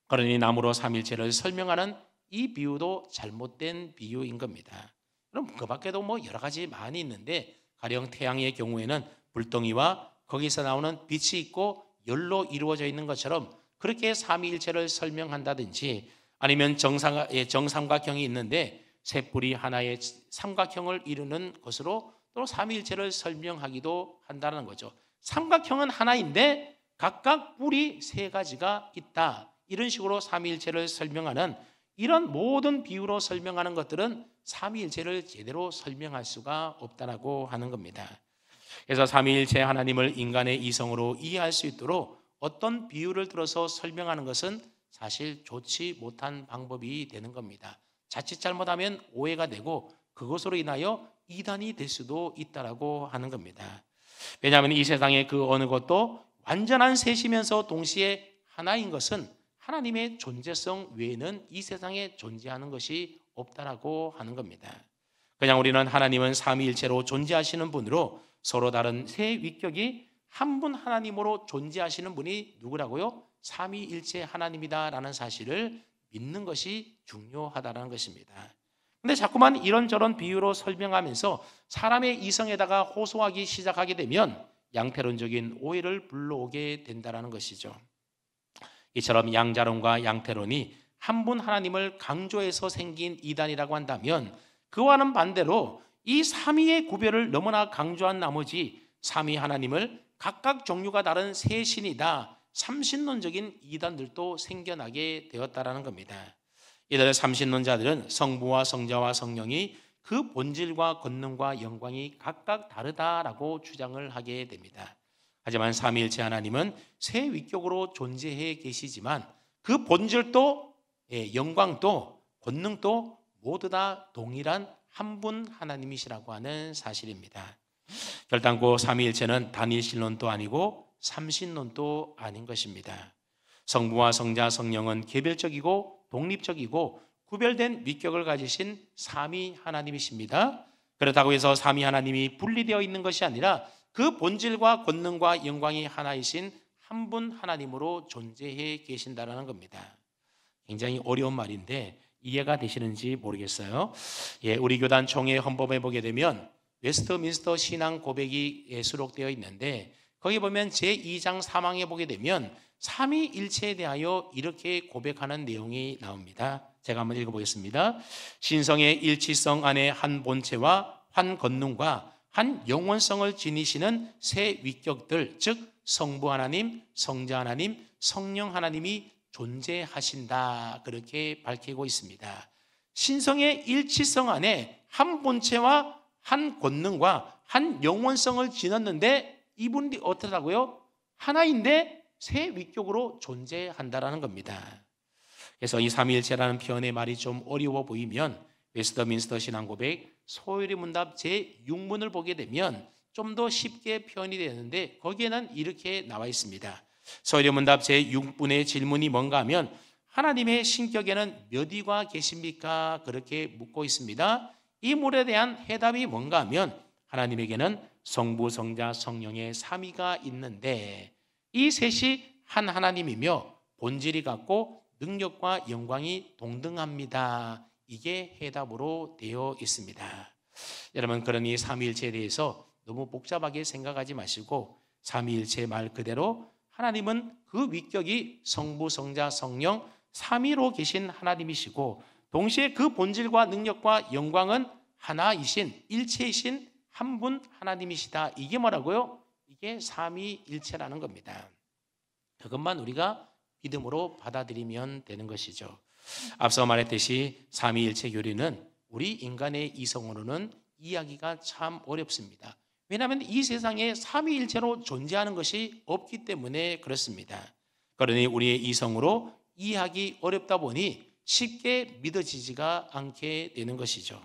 그러니 나무로 삼위일체를 설명하는 이 비유도 잘못된 비유인 겁니다. 그럼 그 밖에도 여러 가지 많이 있는데, 가령 태양의 경우에는 불덩이와 거기서 나오는 빛이 있고 열로 이루어져 있는 것처럼 그렇게 삼위일체를 설명한다든지, 아니면 정삼각형이 있는데 셋뿔이 하나의 삼각형을 이루는 것으로 또 삼위일체를 설명하기도 한다는 거죠. 삼각형은 하나인데 각각 뿔이 세 가지가 있다, 이런 식으로 삼위일체를 설명하는, 이런 모든 비유로 설명하는 것들은 삼위일체를 제대로 설명할 수가 없다라고 하는 겁니다. 그래서 삼위일체 하나님을 인간의 이성으로 이해할 수 있도록 어떤 비유를 들어서 설명하는 것은 사실 좋지 못한 방법이 되는 겁니다. 자칫 잘못하면 오해가 되고 그것으로 인하여 이단이 될 수도 있다라고 하는 겁니다. 왜냐하면 이 세상의 그 어느 것도 완전한 셋이면서 동시에 하나인 것은 하나님의 존재성 외에는 이 세상에 존재하는 것이 없다라고 하는 겁니다. 그냥 우리는 하나님은 삼위일체로 존재하시는 분으로 서로 다른 세 위격이 한 분 하나님으로 존재하시는 분이 누구라고요? 삼위일체 하나님이다라는 사실을 믿는 것이 중요하다는 것입니다. 근데 자꾸만 이런저런 비유로 설명하면서 사람의 이성에다가 호소하기 시작하게 되면 양태론적인 오해를 불러오게 된다는 것이죠. 이처럼 양자론과 양태론이 한 분 하나님을 강조해서 생긴 이단이라고 한다면, 그와는 반대로 이 삼위의 구별을 너무나 강조한 나머지 삼위 하나님을 각각 종류가 다른 세 신이다, 삼신론적인 이단들도 생겨나게 되었다라는 겁니다. 이들의 삼신론자들은 성부와 성자와 성령이 그 본질과 권능과 영광이 각각 다르다라고 주장을 하게 됩니다. 하지만 삼위일체 하나님은 세 위격으로 존재해 계시지만 그 본질도 영광도 권능도 모두 다 동일한 한 분 하나님이시라고 하는 사실입니다. 결단코 삼위일체는 단일신론도 아니고 삼신론도 아닌 것입니다. 성부와 성자 성령은 개별적이고 독립적이고 구별된 위격을 가지신 삼위 하나님이십니다. 그렇다고 해서 삼위 하나님이 분리되어 있는 것이 아니라 그 본질과 권능과 영광이 하나이신 한 분 하나님으로 존재해 계신다는 겁니다. 굉장히 어려운 말인데 이해가 되시는지 모르겠어요. 우리 교단 총회 헌법에 보게 되면 웨스트민스터 신앙 고백이 수록되어 있는데, 거기 보면 제2장 3항에 보게 되면 삼위일체에 대하여 이렇게 고백하는 내용이 나옵니다. 제가 한번 읽어보겠습니다. 신성의 일치성 안에 한 본체와 한 권능과 한 영원성을 지니시는 세 위격들, 즉 성부 하나님, 성자 하나님, 성령 하나님이 존재하신다, 그렇게 밝히고 있습니다. 신성의 일치성 안에 한 본체와 한 권능과 한 영원성을 지녔는데 이분이 어떻다고요? 하나인데 세 위격으로 존재한다라는 겁니다. 그래서 이 삼위일체라는 표현의 말이 좀 어려워 보이면 웨스트민스터 신앙고백 소요리 문답 제6문을 보게 되면 좀 더 쉽게 표현이 되는데, 거기에는 이렇게 나와 있습니다. 소요리 문답 제6문의 질문이 뭔가 하면 하나님의 신격에는 몇 위가 계십니까? 그렇게 묻고 있습니다. 이 물에 대한 해답이 뭔가 하면 하나님에게는 성부, 성자, 성령의 삼위가 있는데 이 셋이 한 하나님이며 본질이 같고 능력과 영광이 동등합니다. 이게 해답으로 되어 있습니다. 여러분, 그러니 삼위일체에 대해서 너무 복잡하게 생각하지 마시고 삼위일체 말 그대로 하나님은 그 위격이 성부, 성자, 성령 삼위로 계신 하나님이시고 동시에 그 본질과 능력과 영광은 하나이신 일체이신 한 분 하나님이시다. 이게 뭐라고요? 이게 삼위일체라는 겁니다. 그것만 우리가 믿음으로 받아들이면 되는 것이죠. 앞서 말했듯이 삼위일체 교리는 우리 인간의 이성으로는 이해하기가 참 어렵습니다. 왜냐하면 이 세상에 삼위일체로 존재하는 것이 없기 때문에 그렇습니다. 그러니 우리의 이성으로 이해하기 어렵다 보니 쉽게 믿어지지가 않게 되는 것이죠.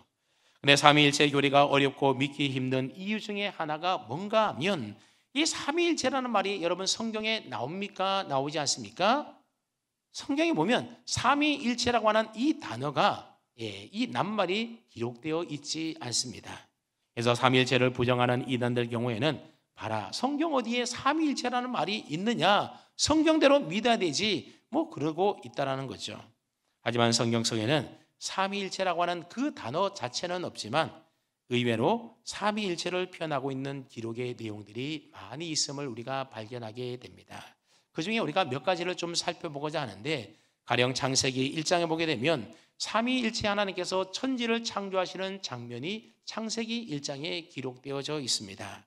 근데 삼위일체 교리가 어렵고 믿기 힘든 이유 중에 하나가 뭔가 하면 이 삼위일체라는 말이 여러분 성경에 나옵니까? 나오지 않습니까? 성경에 보면 삼위일체라고 하는 이 단어가 이 낱말이 기록되어 있지 않습니다. 그래서 삼위일체를 부정하는 이단들 경우에는 봐라, 성경 어디에 삼위일체라는 말이 있느냐, 성경대로 믿어야 되지, 뭐 그러고 있다라는 거죠. 하지만 성경 속에는 삼위일체라고 하는 그 단어 자체는 없지만 의외로 삼위일체를 표현하고 있는 기록의 내용들이 많이 있음을 우리가 발견하게 됩니다. 그중에 우리가 몇 가지를 좀 살펴보고자 하는데, 가령 창세기 1장에 보게 되면 삼위일체 하나님께서 천지를 창조하시는 장면이 창세기 1장에 기록되어져 있습니다.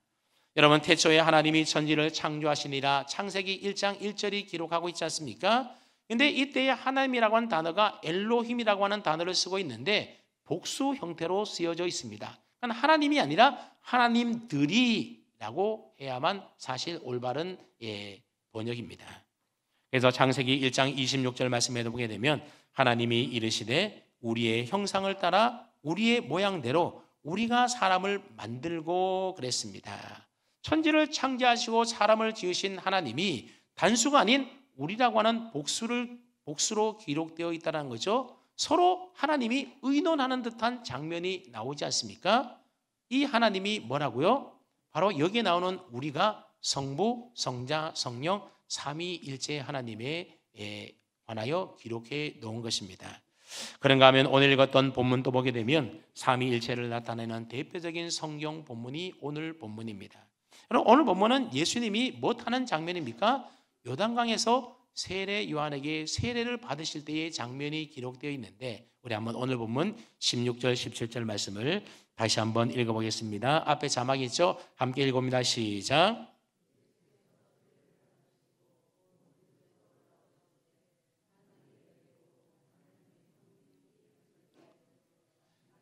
여러분, 태초에 하나님이 천지를 창조하시니라 창세기 1장 1절이 기록하고 있지 않습니까? 근데 이때에 하나님이라고 하는 단어가 엘로힘이라고 하는 단어를 쓰고 있는데 복수 형태로 쓰여져 있습니다. 그러니까 하나님이 아니라 하나님들이라고 해야만 사실 올바른 번역입니다. 그래서 창세기 1장 26절 말씀에 보게 되면 하나님이 이르시되 우리의 형상을 따라 우리의 모양대로 우리가 사람을 만들고 그랬습니다. 천지를 창조하시고 사람을 지으신 하나님이 단수가 아닌 우리라고 하는 복수로 기록되어 있다는 거죠. 서로 하나님이 의논하는 듯한 장면이 나오지 않습니까? 이 하나님이 뭐라고요? 바로 여기에 나오는 우리가 성부, 성자, 성령 삼위일체 하나님에 관하여 기록해 놓은 것입니다. 그런가 하면 오늘 읽었던 본문도 보게 되면 삼위일체를 나타내는 대표적인 성경 본문이 오늘 본문입니다. 여러분, 오늘 본문은 예수님이 무엇하는 장면입니까? 요단강에서 세례 요한에게 세례를 받으실 때의 장면이 기록되어 있는데, 우리 한번 오늘 본문 16절 17절 말씀을 다시 한번 읽어보겠습니다. 앞에 자막이 있죠? 함께 읽어봅니다. 시작.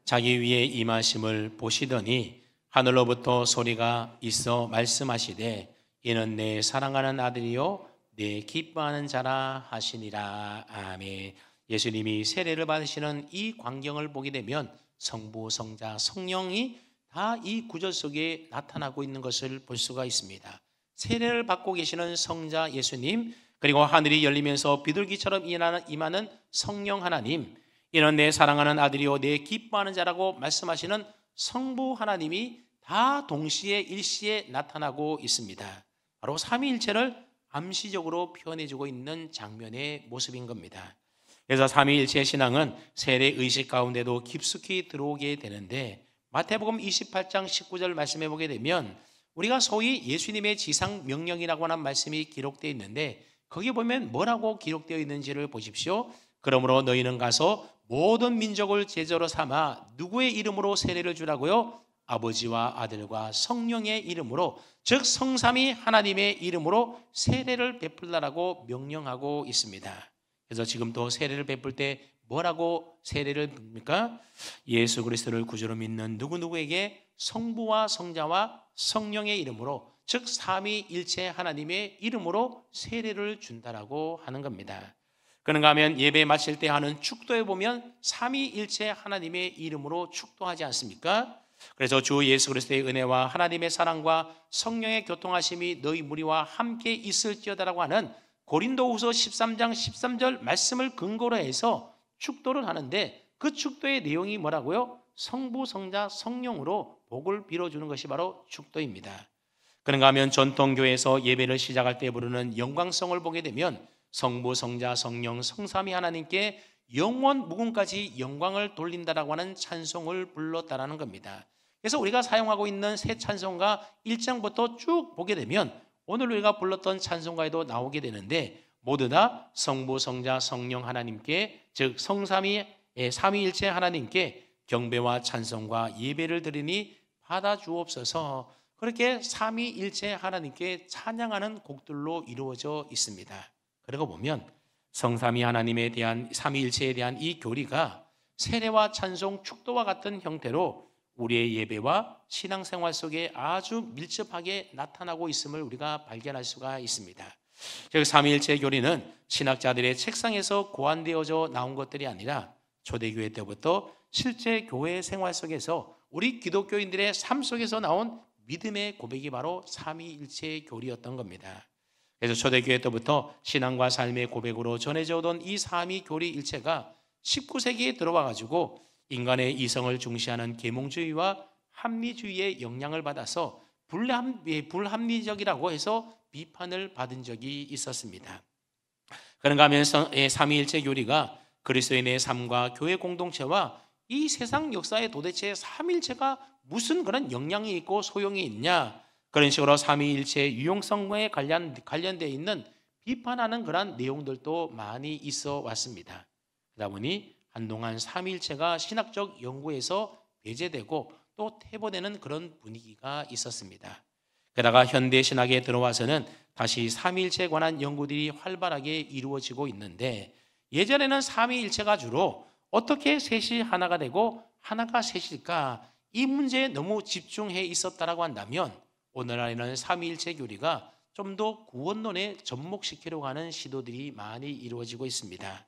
자기 위에 임하심을 보시더니 하늘로부터 소리가 있어 말씀하시되 이는 내 사랑하는 아들이요 내 기뻐하는 자라 하시니라. 아멘. 예수님이 세례를 받으시는 이 광경을 보게 되면 성부, 성자, 성령이 다 이 구절 속에 나타나고 있는 것을 볼 수가 있습니다. 세례를 받고 계시는 성자 예수님, 그리고 하늘이 열리면서 비둘기처럼 임하는 성령 하나님, 이는 내 사랑하는 아들이요 내 기뻐하는 자라고 말씀하시는 성부 하나님이 다 동시에 일시에 나타나고 있습니다. 바로 삼위일체를 암시적으로 표현해주고 있는 장면의 모습인 겁니다. 그래서 삼위일체 신앙은 세례의식 가운데도 깊숙이 들어오게 되는데, 마태복음 28장 19절 말씀해 보게 되면 우리가 소위 예수님의 지상 명령이라고 하는 말씀이 기록되어 있는데, 거기 보면 뭐라고 기록되어 있는지를 보십시오. 그러므로 너희는 가서 모든 민족을 제자로 삼아 누구의 이름으로 세례를 주라고요? 아버지와 아들과 성령의 이름으로, 즉 성삼위 하나님의 이름으로 세례를 베풀라라고 명령하고 있습니다. 그래서 지금도 세례를 베풀 때 뭐라고 세례를 봅니까? 예수 그리스도를 구주로 믿는 누구누구에게 성부와 성자와 성령의 이름으로, 즉 삼위일체 하나님의 이름으로 세례를 준다라고 하는 겁니다. 그런가 하면 예배 마칠 때 하는 축도에 보면 삼위일체 하나님의 이름으로 축도하지 않습니까? 그래서 주 예수 그리스도의 은혜와 하나님의 사랑과 성령의 교통하심이 너희 무리와 함께 있을지어다라고 하는 고린도후서 13장 13절 말씀을 근거로 해서 축도를 하는데, 그 축도의 내용이 뭐라고요? 성부, 성자, 성령으로 복을 빌어주는 것이 바로 축도입니다. 그런가 하면 전통교회에서 예배를 시작할 때 부르는 영광성을 보게 되면 성부, 성자, 성령, 성삼위 하나님께 영원 무궁까지 영광을 돌린다라고 하는 찬송을 불렀다라는 겁니다. 그래서 우리가 사용하고 있는 새 찬송가 1장부터 쭉 보게 되면 오늘 우리가 불렀던 찬송가에도 나오게 되는데, 모두 다 성부, 성자, 성령 하나님께, 즉 삼위일체 하나님께 경배와 찬송과 예배를 드리니 받아 주옵소서, 그렇게 삼위일체 하나님께 찬양하는 곡들로 이루어져 있습니다. 그러고 보면 성삼위 하나님에 대한, 삼위일체에 대한 이 교리가 세례와 찬송, 축도와 같은 형태로 우리의 예배와 신앙생활 속에 아주 밀접하게 나타나고 있음을 우리가 발견할 수가 있습니다. 즉 삼위일체 교리는 신학자들의 책상에서 고안되어져 나온 것들이 아니라 초대교회 때부터 실제 교회 생활 속에서 우리 기독교인들의 삶 속에서 나온 믿음의 고백이 바로 삼위일체 교리였던 겁니다. 그래서 초대교회 때부터 신앙과 삶의 고백으로 전해져 오던 이 삼위교리 일체가 19세기에 들어와 가지고 인간의 이성을 중시하는 계몽주의와 합리주의의 영향을 받아서 불합리적이라고 해서 비판을 받은 적이 있었습니다. 그런가 하면 삼위일체 교리가 그리스도인의 삶과 교회 공동체와 이 세상 역사에 도대체 삼위일체가 무슨 그런 영향이 있고 소용이 있냐, 그런 식으로 삼위일체의 유용성에 관련되어 있는 비판하는 그런 내용들도 많이 있어 왔습니다. 그러다 보니 한동안 삼위일체가 신학적 연구에서 배제되고 또 퇴보되는 그런 분위기가 있었습니다. 게다가 현대 신학에 들어와서는 다시 삼위일체에 관한 연구들이 활발하게 이루어지고 있는데, 예전에는 삼위일체가 주로 어떻게 셋이 하나가 되고 하나가 셋일까, 이 문제에 너무 집중해 있었다라고 한다면, 오늘날에는 삼위일체 교리가 좀 더 구원론에 접목시키려고 하는 시도들이 많이 이루어지고 있습니다.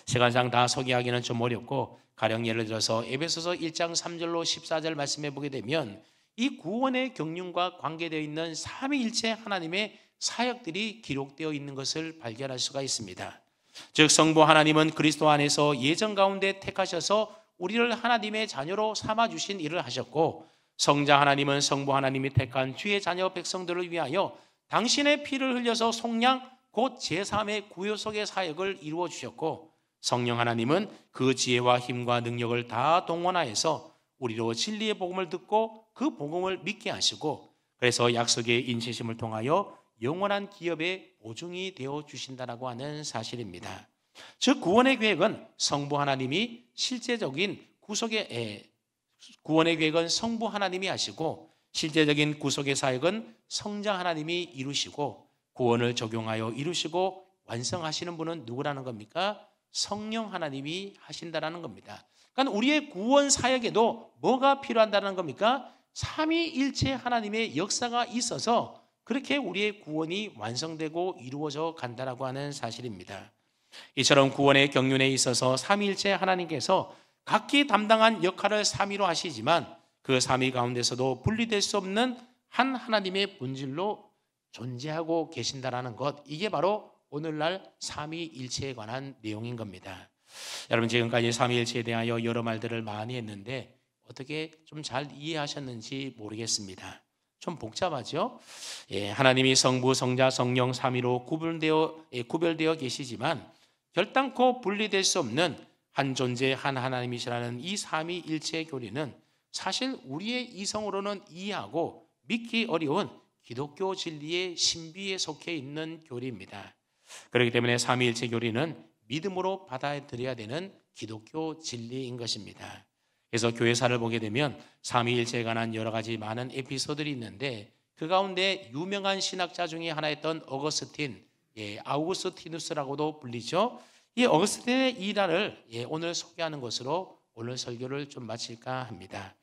시간상 다 소개하기는 좀 어렵고, 가령 예를 들어서 에베소서 1장 3절로 14절 말씀해 보게 되면 이 구원의 경륜과 관계되어 있는 삼위일체 하나님의 사역들이 기록되어 있는 것을 발견할 수가 있습니다. 즉, 성부 하나님은 그리스도 안에서 예정 가운데 택하셔서 우리를 하나님의 자녀로 삼아주신 일을 하셨고, 성자 하나님은 성부 하나님이 택한 주의 자녀 백성들을 위하여 당신의 피를 흘려서 속량 곧 제3의 구요속의 사역을 이루어 주셨고, 성령 하나님은 그 지혜와 힘과 능력을 다 동원하여서 우리로 진리의 복음을 듣고 그 복음을 믿게 하시고, 그래서 약속의 인치심을 통하여 영원한 기업의 보증이 되어 주신다라고 하는 사실입니다. 즉, 구원의 계획은 성부 하나님이 실제적인 구원의 계획은 성부 하나님이 하시고, 실제적인 구속의 사역은 성자 하나님이 이루시고, 구원을 적용하여 이루시고 완성하시는 분은 누구라는 겁니까? 성령 하나님이 하신다라는 겁니다. 그러니까 우리의 구원 사역에도 뭐가 필요한다는 겁니까? 삼위일체 하나님의 역사가 있어서 그렇게 우리의 구원이 완성되고 이루어져 간다라고 하는 사실입니다. 이처럼 구원의 경륜에 있어서 삼위일체 하나님께서 각기 담당한 역할을 삼위로 하시지만, 그 삼위 가운데서도 분리될 수 없는 한 하나님의 본질로 존재하고 계신다라는 것, 이게 바로 오늘날 삼위일체에 관한 내용인 겁니다. 여러분, 지금까지 삼위일체에 대하여 여러 말들을 많이 했는데 어떻게 좀 잘 이해하셨는지 모르겠습니다. 좀 복잡하죠? 하나님이 성부, 성자, 성령 삼위로 구별되어 계시지만 결단코 분리될 수 없는 한 존재, 한 하나님이시라는 이 삼위일체 교리는 사실 우리의 이성으로는 이해하고 믿기 어려운 기독교 진리의 신비에 속해 있는 교리입니다. 그렇기 때문에 삼위일체 교리는 믿음으로 받아들여야 되는 기독교 진리인 것입니다. 그래서 교회사를 보게 되면 삼위일체에 관한 여러 가지 많은 에피소드들이 있는데, 그 가운데 유명한 신학자 중에 하나였던 어거스틴, 아우구스티누스라고도 불리죠. 이 어거스틴의 일화를 오늘 소개하는 것으로 오늘 설교를 좀 마칠까 합니다.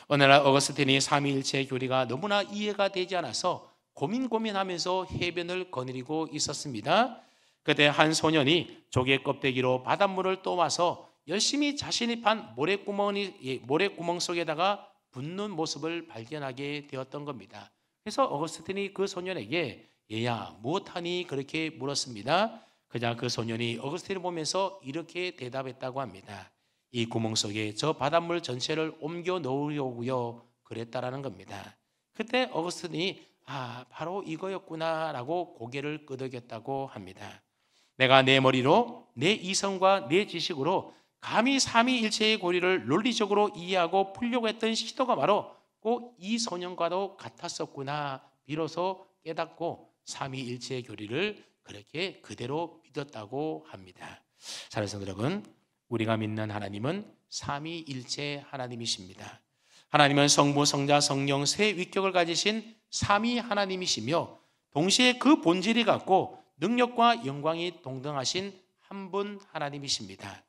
오늘날 어거스틴이 삼위일체 교리가 너무나 이해가 되지 않아서 고민하면서 해변을 거느리고 있었습니다. 그때 한 소년이 조개 껍데기로 바닷물을 떠와서 열심히 자신이 판 모래구멍 속에다가 붓는 모습을 발견하게 되었던 겁니다. 그래서 어거스틴이 그 소년에게 얘야 무엇하니 그렇게 물었습니다. 그냥 그 소년이 어거스틴을 보면서 이렇게 대답했다고 합니다. 이 구멍 속에 저 바닷물 전체를 옮겨 넣으려고요 그랬다라는 겁니다. 그때 어거스틴이 바로 이거였구나 라고 고개를 끄덕였다고 합니다. 내가 내 머리로 내 이성과 내 지식으로 감히 삼위일체의 고리를 논리적으로 이해하고 풀려고 했던 시도가 바로 꼭 이 소년과도 같았었구나, 비로소 깨닫고 삼위일체의 교리를 그렇게 그대로 믿었다고 합니다. 사랑하는 성도 여러분, 우리가 믿는 하나님은 삼위일체 하나님이십니다. 하나님은 성부, 성자, 성령 세 위격을 가지신 삼위 하나님이시며, 동시에 그 본질이 같고 능력과 영광이 동등하신 한 분 하나님이십니다.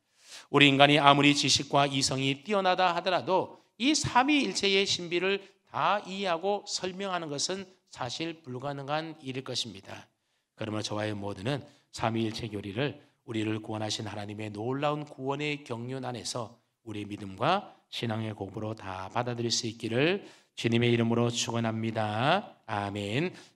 우리 인간이 아무리 지식과 이성이 뛰어나다 하더라도 이 삼위일체의 신비를 다 이해하고 설명하는 것은 사실 불가능한 일일 것입니다. 그러므로 저와의 모두는 삼위일체 교리를, 우리를 구원하신 하나님의 놀라운 구원의 경륜 안에서 우리의 믿음과 신앙의 공부로 다 받아들일 수 있기를 주님의 이름으로 축원합니다. 아멘.